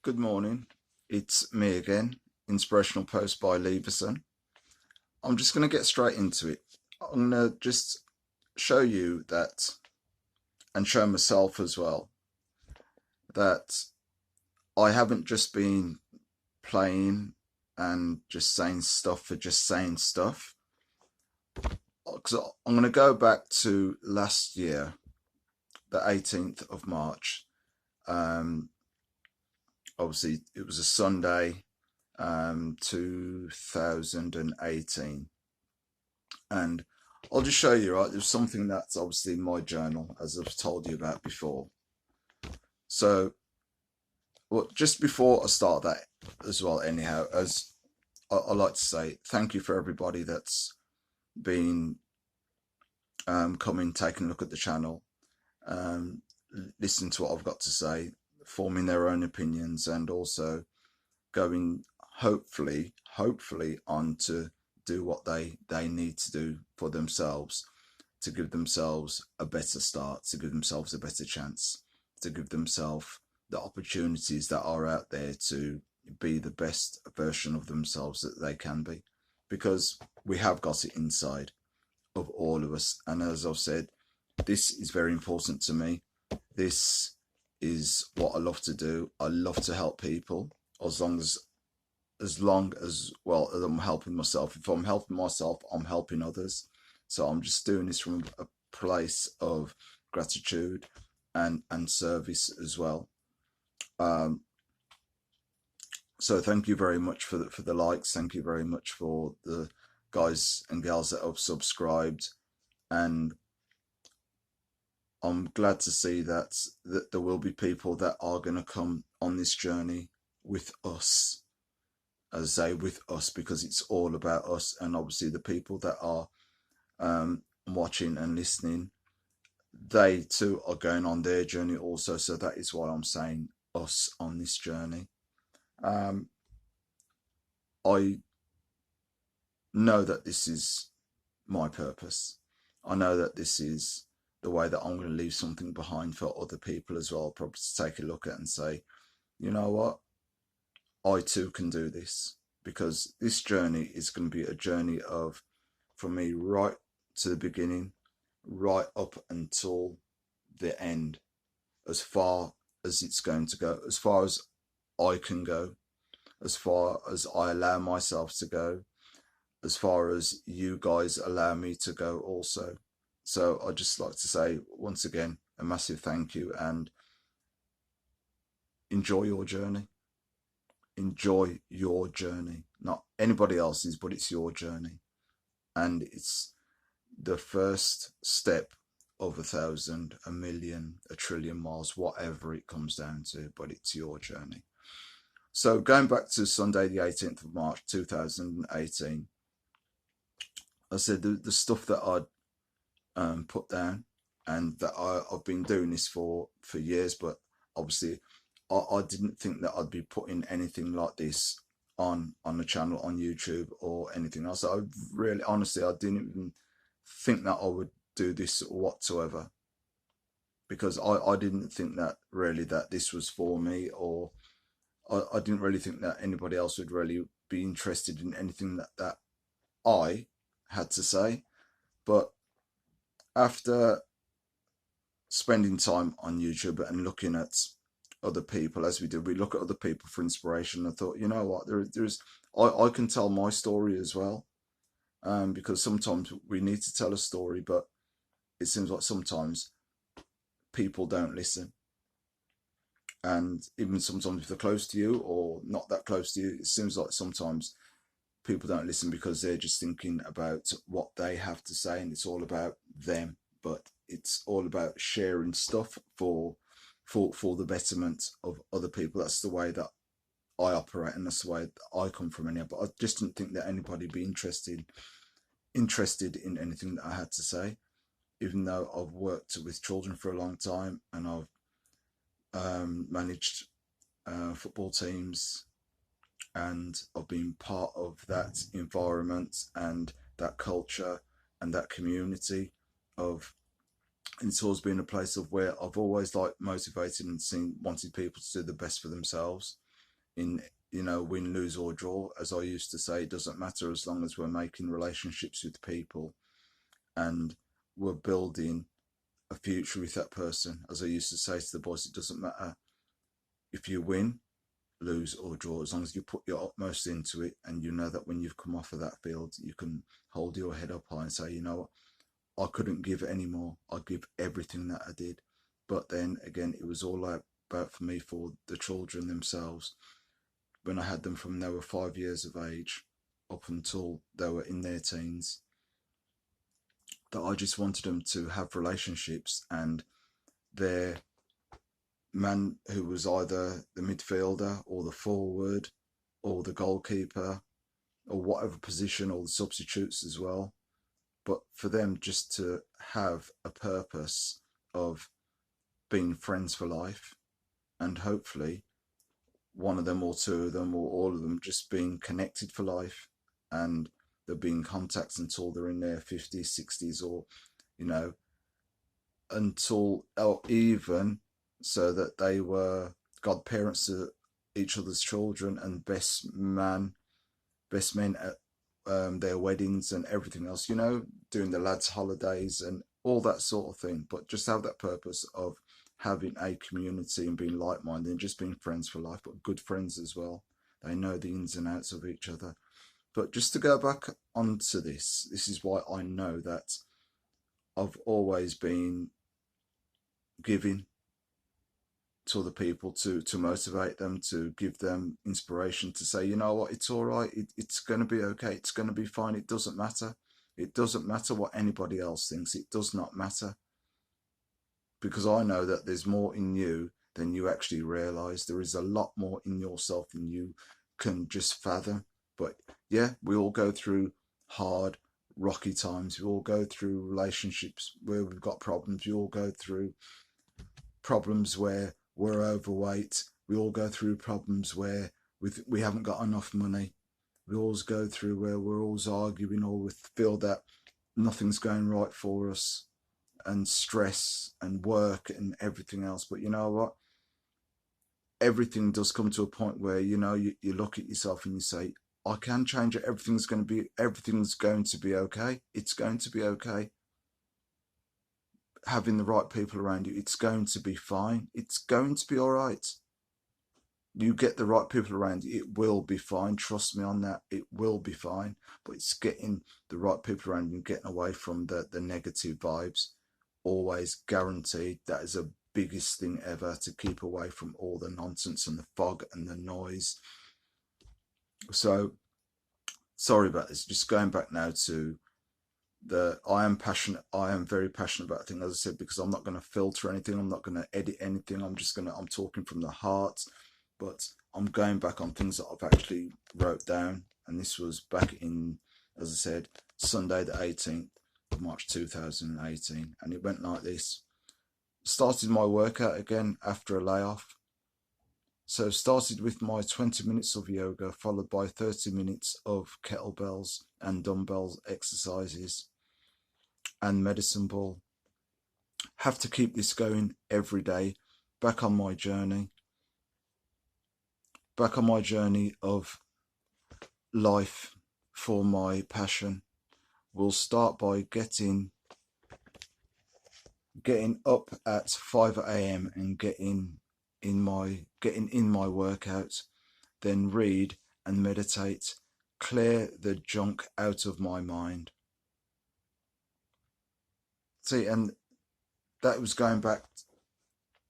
Good morning. It's me again, Inspirational Post by Leverson. I'm just going to get straight into it. I'm going to just show you that, and show myself as well, that I haven't just been playing and just saying stuff for just saying stuff. Because I'm going to go back to last year, the 18th of March. Um, Obviously, it was a Sunday, 2018. And I'll just show you, right? There's something that's obviously in my journal, as I've told you about before. So, well, just before I start that as well, anyhow, as I like to say, thank you for everybody that's been coming, taking a look at the channel, um, listening to what I've got to say, forming their own opinions, and also going hopefully on to do what they need to do for themselves, to give themselves a better start, to give themselves a better chance, to give themselves the opportunities that are out there to be the best version of themselves that they can be, because we have got it inside of all of us. And as I've said, this is very important to me. This is what I love to do. I love to help people, as well as I'm helping myself. If I'm helping myself, I'm helping others. So I'm just doing this from a place of gratitude and service as well. Um, so thank you very much for the likes. Thank you very much for the guys and girls that have subscribed, and I'm glad to see that there will be people that are going to come on this journey with us, as I say, with us, because it's all about us. And obviously the people that are watching and listening, they too are going on their journey also. So that is why I'm saying us on this journey. I know that this is my purpose. I know that this is the way that I'm going to leave something behind for other people as well, probably to take a look at and say, you know what, I too can do this. Because this journey is going to be a journey of, for me, right to the beginning, right up until the end, as far as it's going to go, as far as I can go, as far as I allow myself to go, as far as you guys allow me to go also. So I'd just like to say, once again, a massive thank you, and enjoy your journey. Enjoy your journey. Not anybody else's, but it's your journey. And it's the first step of 1,000, a million, a trillion miles, whatever it comes down to, but it's your journey. So going back to Sunday, the 18th of March, 2018, I said the stuff that I'd put down, and that I've been doing this for years, but obviously I didn't think that I'd be putting anything like this on the channel, on YouTube or anything else. I really, honestly, I didn't even think that I would do this whatsoever, because I didn't think that really that this was for me, or I didn't really think that anybody else would really be interested in anything that I had to say. But after spending time on YouTube and looking at other people, as we do, we look at other people for inspiration. I thought, you know what, I can tell my story as well, because sometimes we need to tell a story, but it seems like sometimes people don't listen. And even sometimes if they're close to you or not that close to you, it seems like sometimes people don't listen because they're just thinking about what they have to say, and it's all about them. But it's all about sharing stuff for the betterment of other people. That's the way that I operate, and that's the way that I come from anyhow. But I just didn't think that anybody would be interested in anything that I had to say, even though I've worked with children for a long time, and I've managed football teams, and I've been part of that environment and that culture and that community of, and it's always been a place of where I've always like motivated and wanted people to do the best for themselves. in, win, lose or draw. As I used to say, it doesn't matter as long as we're making relationships with people and we're building a future with that person. As I used to say to the boys, it doesn't matter if you win, lose or draw, as long as you put your utmost into it and you know that when you've come off of that field, you can hold your head up high and say, you know what, I couldn't give any more. I give everything that I did. But then again, it was all about for me for the children themselves. When I had them from they were 5 years of age up until they were in their teens, that I just wanted them to have relationships, and their man who was either the midfielder or the forward or the goalkeeper or whatever position, or the substitutes as well, but for them just to have a purpose of being friends for life, and hopefully one of them or two of them or all of them just being connected for life, and they'll be in contact until they're in their 50s, 60s, or, you know, until, or even so that they were godparents to each other's children and best men at their weddings and everything else, doing the lads' holidays and all that sort of thing. But just have that purpose of having a community and being like-minded and just being friends for life, but good friends as well. They know the ins and outs of each other. But just to go back onto this is why I know that I've always been giving to other people, to motivate them, to give them inspiration, to say, you know what, it's all right, it's going to be okay, it's going to be fine, it doesn't matter. It doesn't matter what anybody else thinks. It does not matter, because I know that there's more in you than you actually realize. There is a lot more in yourself than you can just fathom. But yeah, we all go through hard, rocky times. We all go through relationships where we've got problems. We all go through problems where we're overweight. We all go through problems where we haven't got enough money. We always go through where we're always arguing, or we feel that nothing's going right for us, and stress and work and everything else. But you know what? Everything does come to a point where, you look at yourself and you say, I can change it. Everything's going to be okay. It's going to be okay. Having the right people around you, it's going to be fine. It's going to be all right. You get the right people around you, it will be fine. Trust me on that. It will be fine. But it's getting the right people around you and getting away from the negative vibes. Always guaranteed. That is the biggest thing ever, to keep away from all the nonsense and the fog and the noise. So sorry about this. Just going back now to I am passionate. I am very passionate about things, as I said, because I'm not going to filter anything. I'm not going to edit anything. I'm talking from the heart. But I'm going back on things that I've actually wrote down. And this was back in, as I said, Sunday the 18th of March 2018. And it went like this. Started my workout again after a layoff. So started with my 20 minutes of yoga, followed by 30 minutes of kettlebells and dumbbells exercises and medicine ball. Have to keep this going every day. Back on my journey of life for my passion. We'll start by getting up at 5 a.m. and getting in my workout, then read and meditate, clear the junk out of my mind. See, and that was going back,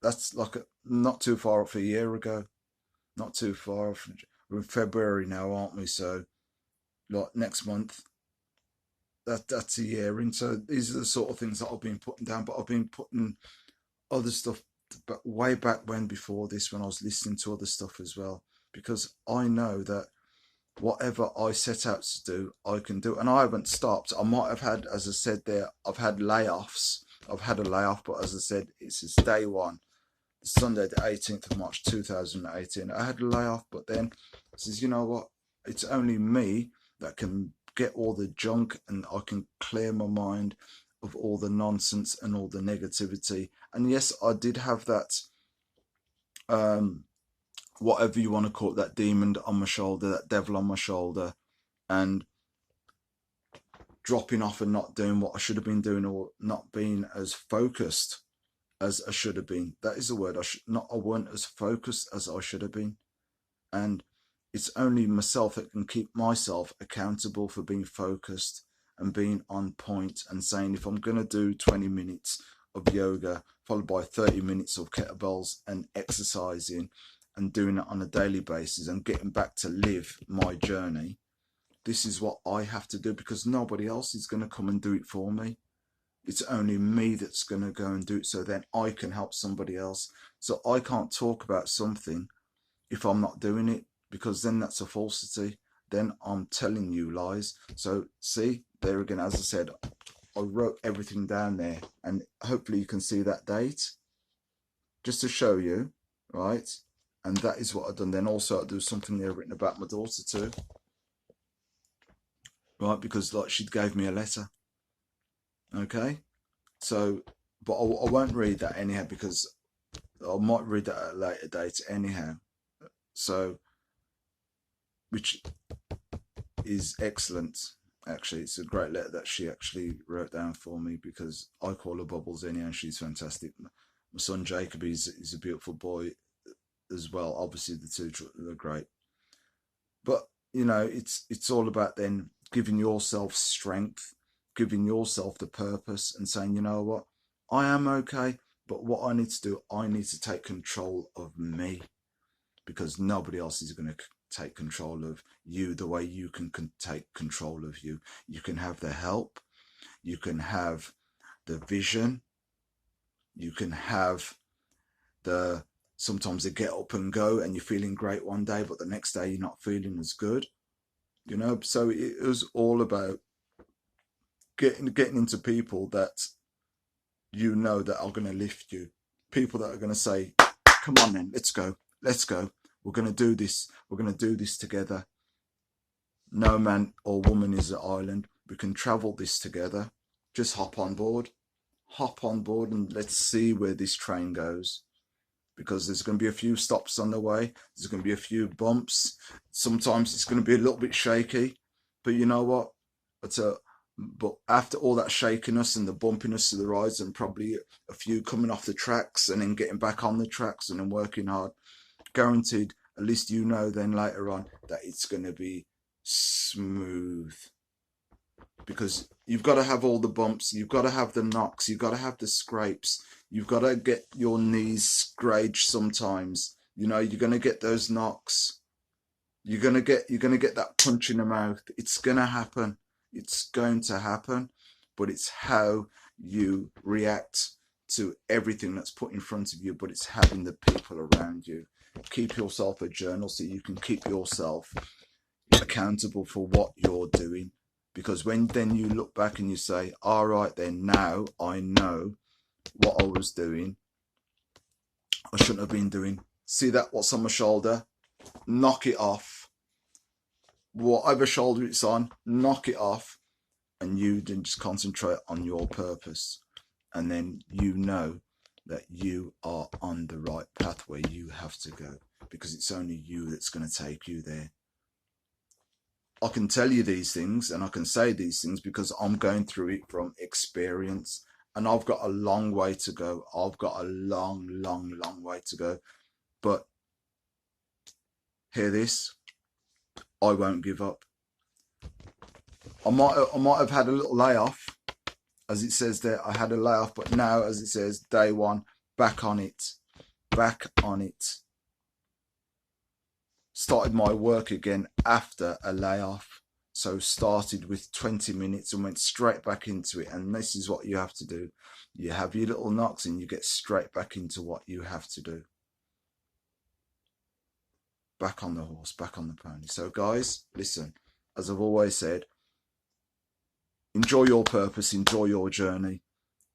that's like not too far off a year ago, not too far off. We're in February now, aren't we? So like next month, that's a year in. So these are the sort of things that I've been putting down, but I've been putting other stuff, but way back when, before this, when I was listening to other stuff as well, because I know that whatever I set out to do, I can do. And I haven't stopped. I might have had, as I said there, I've had layoffs. I've had a layoff, but as I said, it's since day one, Sunday the 18th of March 2018. I had a layoff, but then I says, you know what? It's only me that can get all the junk, and I can clear my mind of all the nonsense and all the negativity. And yes, I did have that whatever you want to call it, that demon on my shoulder, that devil on my shoulder, and dropping off and not doing what I should have been doing, or not being as focused as I should have been. That is the word. I weren't as focused as I should have been. And it's only myself that can keep myself accountable for being focused and being on point, and saying, if I'm going to do 20 minutes of yoga followed by 30 minutes of kettlebells and exercising and doing it on a daily basis and getting back to live my journey, this is what I have to do, because nobody else is going to come and do it for me. It's only me that's going to go and do it, so then I can help somebody else. So I can't talk about something if I'm not doing it, because then that's a falsity. Then I'm telling you lies. So see, there again, as I said, I wrote everything down there, and hopefully you can see that date just to show you, right? And that is what I've done. Then also I do something there written about my daughter too, right? Because like she gave me a letter. Okay, so but I won't read that anyhow, because I might read that at a later date anyhow. So, which is excellent. Actually, it's a great letter that she actually wrote down for me, because I call her Bubbles anyhow, and she's fantastic. My son Jacob is a beautiful boy as well. Obviously, the two are great. But you know, it's all about then giving yourself strength, giving yourself the purpose, and saying, you know what, I am okay, but what I need to do, I need to take control of me, because nobody else is going to take control of you the way you can take control of you. You can have the help, you can have the vision, you can have the sometimes they get up and go, and you're feeling great one day, but the next day you're not feeling as good. You know, so it was all about getting into people that you know that are going to lift you, people that are going to say, come on then, let's go, we're going to do this, we're going to do this together. No man or woman is an island. We can travel this together. Just hop on board, and let's see where this train goes, because there's going to be a few stops on the way, there's going to be a few bumps, sometimes it's going to be a little bit shaky, but you know what, but after all that shakiness and the bumpiness of the rides, and probably a few coming off the tracks and then getting back on the tracks and then working hard, guaranteed, at least you know then later on that it's going to be smooth. Because you've got to have all the bumps, you've got to have the knocks, you've got to have the scrapes, you've got to get your knees scraged sometimes. You know, you're going to get those knocks, you're going to get that punch in the mouth. It's going to happen. It's going to happen, but it's how you react to everything that's put in front of you. But it's having the people around you. Keep yourself a journal so you can keep yourself accountable for what you're doing, because when then you look back and you say, all right then, now I know what I was doing, I shouldn't have been doing. See that what's on my shoulder, knock it off. Whatever shoulder it's on, knock it off, and you then just concentrate on your purpose, and then you know that you are on the right path where you have to go, because it's only you that's going to take you there. I can tell you these things and I can say these things because I'm going through it from experience, and I've got a long way to go. I've got a long way to go. But hear this, I won't give up. I might have had a little layoff, as it says there. I had a layoff, but now, as it says, day one, back on it. Started my work again after a layoff. So started with 20 minutes and went straight back into it. And this is what you have to do. You have your little knocks and you get straight back into what you have to do. Back on the horse, back on the pony. So guys, listen, as I've always said, enjoy your purpose, enjoy your journey,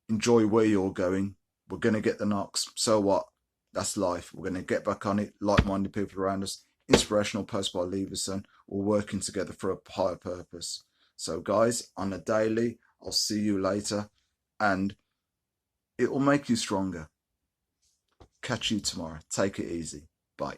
enjoy where you're going. We're going to get the knocks. So what? That's life. We're going to get back on it. Like-minded people around us. Inspirational post by Leverson. We're working together for a higher purpose. So guys, on a daily, I'll see you later, and it will make you stronger. Catch you tomorrow. Take it easy. Bye.